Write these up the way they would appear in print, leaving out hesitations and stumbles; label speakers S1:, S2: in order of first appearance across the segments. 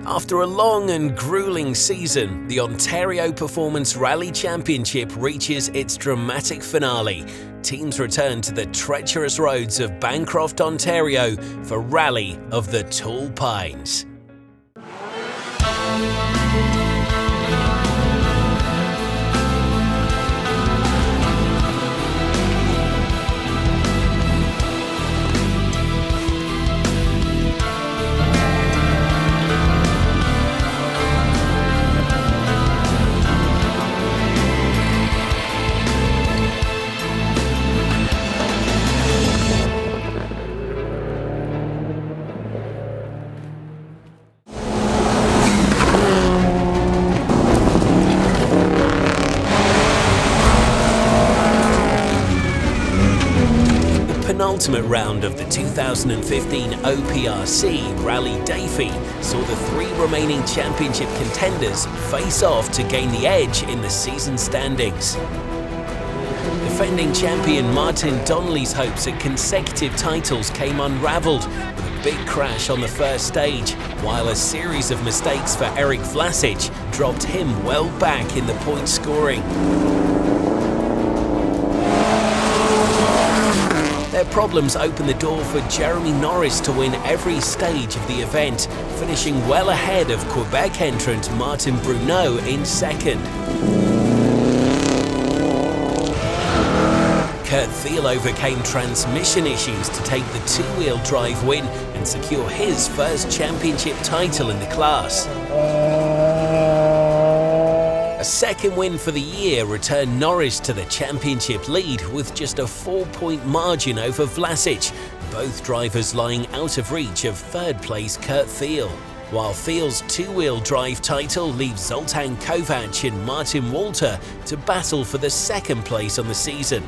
S1: After a long and grueling season, the Ontario Performance Rally Championship reaches its dramatic finale. Teams return to the treacherous roads of Bancroft, Ontario for Rally of the Tall Pines. Penultimate round of the 2015 OPRC Rally Davy saw the three remaining championship contenders face off to gain the edge in the season standings. Defending champion Martin Donnelly's hopes at consecutive titles came unravelled with a big crash on the first stage, while a series of mistakes for Eric VLASIC dropped him well back in the point scoring. Their problems opened the door for Jeremy Norris to win every stage of the event, finishing well ahead of Quebec entrant Martin Bruneau in second. Kurt Thiel overcame transmission issues to take the two-wheel drive win and secure his first championship title in the class. A second win for the year returned Norris to the championship lead with just a 4-point margin over VLASIC, both drivers lying out of reach of third-place Kurt Thiel. While Thiel's two-wheel drive title leaves Zoltan Kovac and Martin Walter to battle for the second place on the season.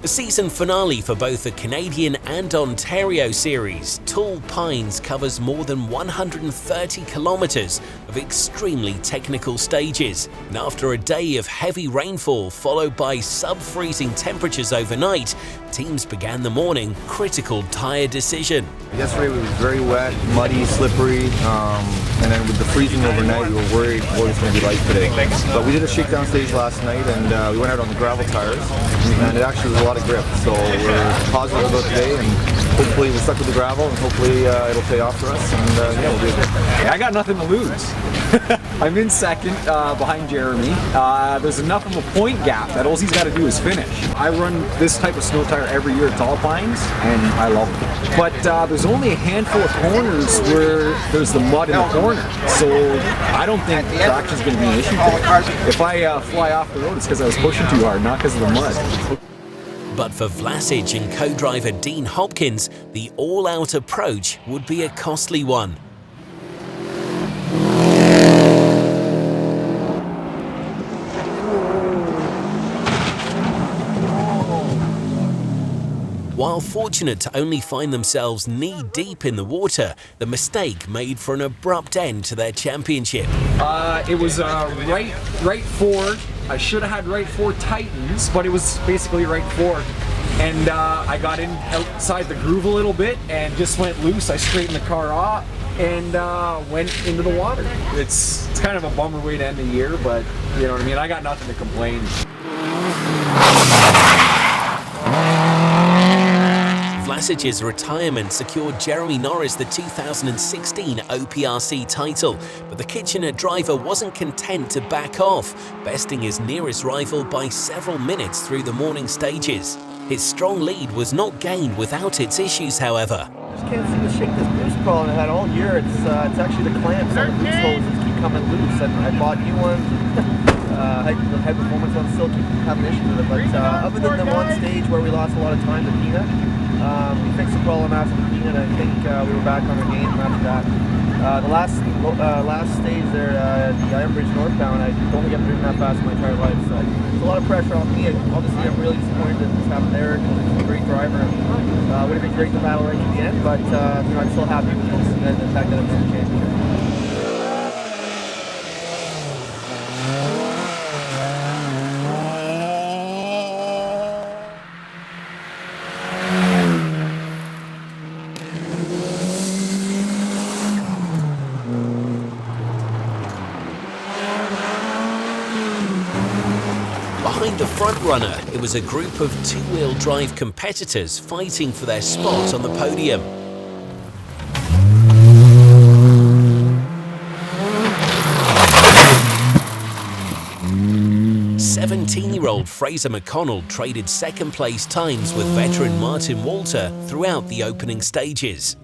S1: The season finale for both the Canadian and Ontario series, Tall Pines, covers more than 130 kilometres of extremely technical stages. And after a day of heavy rainfall followed by sub-freezing temperatures overnight, teams began the morning critical tyre decision.
S2: Yesterday it was very wet, muddy, slippery, and then with the freezing overnight, we were worried what it's going to be like today. But we did a shakedown stage last night, and we went out on the gravel tires, and it actually was a lot of grip. So we're positive about today, and hopefully we're stuck with the gravel, and hopefully it'll pay off for us, and yeah, we'll be good.
S3: I got nothing to lose. I'm in second behind Jeremy. There's enough of a point gap that all he's got to do is finish. I run this type of snow tire every year at Tall Pines, and I love it. But there's only a handful of corners where there's the mud in the corner, so I don't think traction's going to be an issue today. If I fly off the road, it's because I was pushing too hard, not because of the mud.
S1: But for VLASIC and co-driver Dean Hopkins, the all-out approach would be a costly one. While fortunate to only find themselves knee-deep in the water, the mistake made for an abrupt end to their championship.
S3: It was right forward. I should have had right four tightens, but it was basically right forward. And I got in outside the groove a little bit and just went loose. I straightened the car off and went into the water. It's kind of a bummer way to end the year, but you know what I mean? I got nothing to complain.
S1: VLASIC's retirement secured Jeremy Norris the 2016 OPRC title, but the Kitchener driver wasn't content to back off, besting his nearest rival by several minutes through the morning stages. His strong lead was not gained without its issues, however.
S4: I just can't seem to shake this boost problem I had all year. It's actually the clamps on the boost hoses keep coming loose. I bought new ones. The high performance ones still keep having issues with it, but other than the one stage where we lost a lot of time to Peanut, we fixed the problem after the Peanut. I think we were back on our game after that. The last stage there, the Iron Bridge northbound, I don't think I've driven that fast in my entire life, so there's a lot of pressure on me. Obviously, I'm really disappointed that this happened there. He's a great driver, and would have been great to battle right to the end, but you know, I'm still happy with this and the fact that I'm in the championship.
S1: Behind the frontrunner, it was a group of two-wheel drive competitors fighting for their spot on the podium. 17-year-old Fraser McConnell traded second-place times with veteran Martin Walter throughout the opening stages.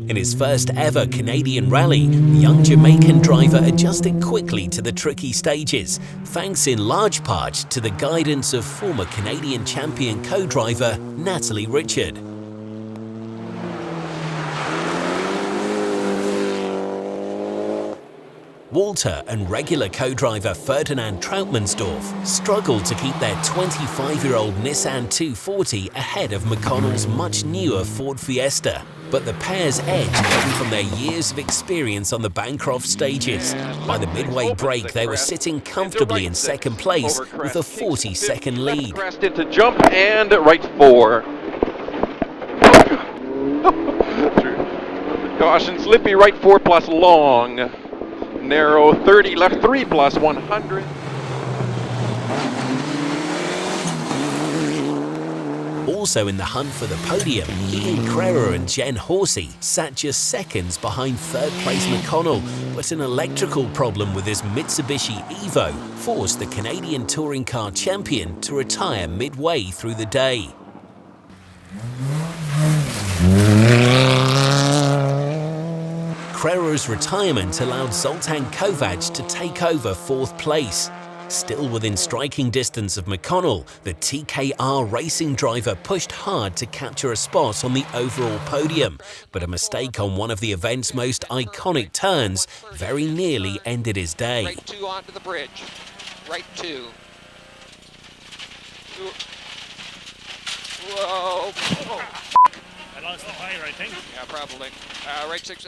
S1: In his first ever Canadian rally, the young Jamaican driver adjusted quickly to the tricky stages, thanks in large part to the guidance of former Canadian champion co-driver Natalie Richard. Walter and regular co-driver Ferdinand Trautmannsdorf struggled to keep their 25-year-old Nissan 240 ahead of McConnell's much newer Ford Fiesta. But the pair's edge came from their years of experience on the Bancroft stages. By the midway break, they were sitting comfortably in second place with a 40-second lead.
S5: Crest into jump and right 4. Caution, slippy right 4 plus long. Narrow 30, left 3 plus 100.
S1: Also in the hunt for the podium, Ian Crerar and Jen Horsey sat just seconds behind third-place McConnell, but an electrical problem with his Mitsubishi Evo forced the Canadian touring car champion to retire midway through the day. Crerar's retirement allowed Zoltan Kovac to take over fourth place. Still within striking distance of McConnell, the TKR racing driver pushed hard to capture a spot on the overall podium, but a mistake on one of the event's most iconic turns very nearly ended his day.
S5: Right 2 onto the bridge. Right 2. Whoa. Oh.
S6: I lost the tire, I think.
S5: Yeah, probably. Right 6.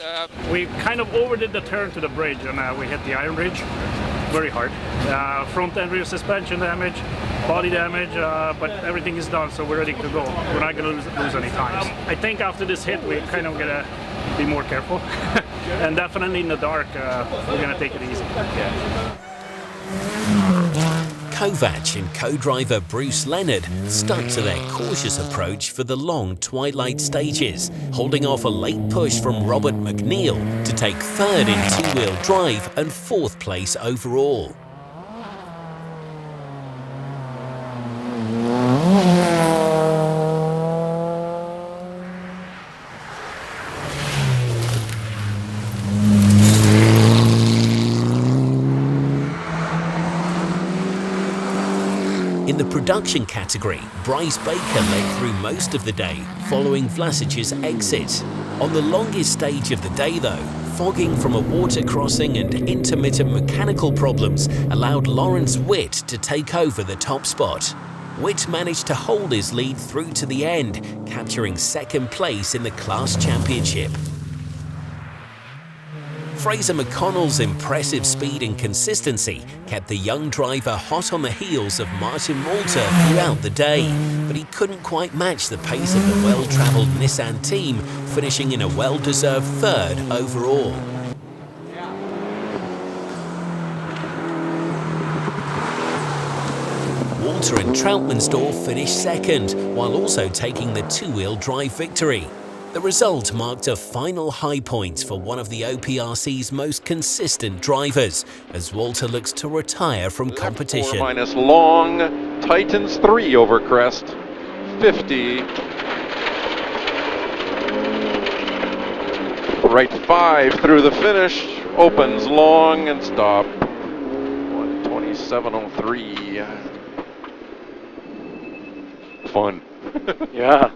S6: We kind of overdid the turn to the bridge and we hit the iron bridge very hard. Front end rear suspension damage, body damage, but everything is done, so we're ready to go. We're not going to lose any time. I think after this hit, we're kind of going to be more careful. And definitely in the dark, we're going to take it easy. Yeah.
S1: Kovac and co-driver Bruce Leonard stuck to their cautious approach for the long twilight stages, holding off a late push from Robert McNeil to take third in two-wheel drive and fourth place overall. In the production category, Bryce Baker led through most of the day, following VLASIC's exit. On the longest stage of the day though, fogging from a water crossing and intermittent mechanical problems allowed Lawrence Witt to take over the top spot. Witt managed to hold his lead through to the end, capturing second place in the class championship. Fraser McConnell's impressive speed and consistency kept the young driver hot on the heels of Martin Walter throughout the day, but he couldn't quite match the pace of the well-travelled Nissan team, finishing in a well-deserved third overall. Walter and Trautmannsdorf finished second, while also taking the two-wheel drive victory. The result marked a final high point for one of the OPRC's most consistent drivers, as Walter looks to retire from competition.
S5: 4 minus long, tightens 3 over crest, 50. Right 5 through the finish, opens long and stop. 1:27.03. Fun.
S7: Yeah.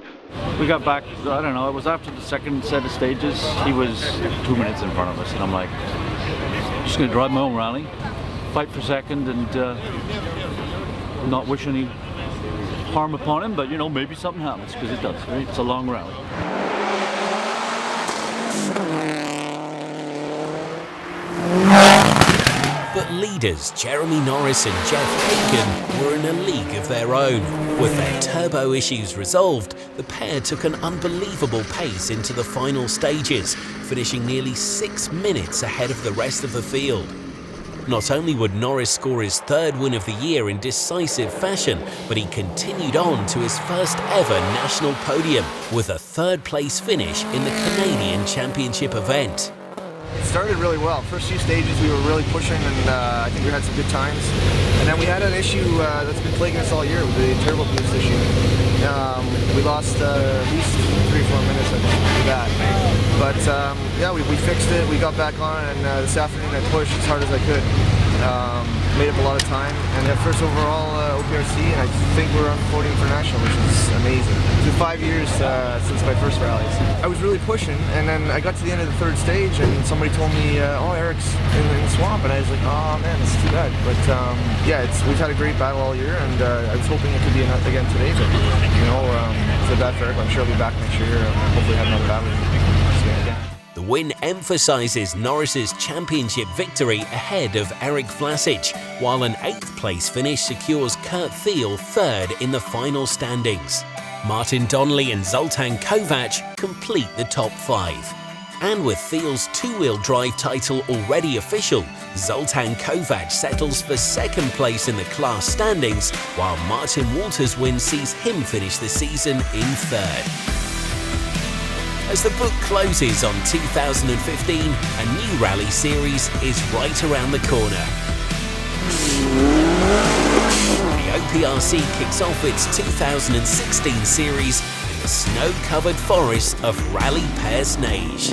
S7: We got back, I don't know, it was after the second set of stages. He was 2 minutes in front of us, and I'm like, just going to drive my own rally, fight for second, and not wish any harm upon him, but you know, maybe something happens, because it does, right? It's a long rally.
S1: But leaders Jeremy Norris and Jeff Hagan were in a league of their own. With their turbo issues resolved, the pair took an unbelievable pace into the final stages, finishing nearly 6 minutes ahead of the rest of the field. Not only would Norris score his third win of the year in decisive fashion, but he continued on to his first ever national podium with a third-place finish in the Canadian Championship event.
S2: It started really well. First few stages we were really pushing, and I think we had some good times. And then we had an issue that's been plaguing us all year with the turbo boost issue. We lost at least 3-4 minutes I think with that. But yeah, we fixed it. We got back on, and this afternoon I pushed as hard as I could. Made up a lot of time, and at first overall OPRC, and I think we're on the podium for national, which is amazing. It's been 5 years since my first rallies. I was really pushing, and then I got to the end of the third stage, and somebody told me, oh, Eric's in the swamp, and I was like, oh man, this is too bad. But yeah, we've had a great battle all year, and I was hoping it could be again today, but you know, it's a bad for Eric. I'm sure I'll be back next year, and hopefully have another battle again.
S1: The win emphasises Norris's championship victory ahead of Eric VLASIC, while an 8th place finish secures Kurt Thiel third in the final standings. Martin Donnelly and Zoltan Kovac complete the top 5. And with Thiel's two-wheel drive title already official, Zoltan Kovac settles for 2nd place in the class standings, while Martin Walters' win sees him finish the season in 3rd. As the book closes on 2015, a new rally series is right around the corner. The OPRC kicks off its 2016 series in the snow-covered forests of Rallye Peyre Neige.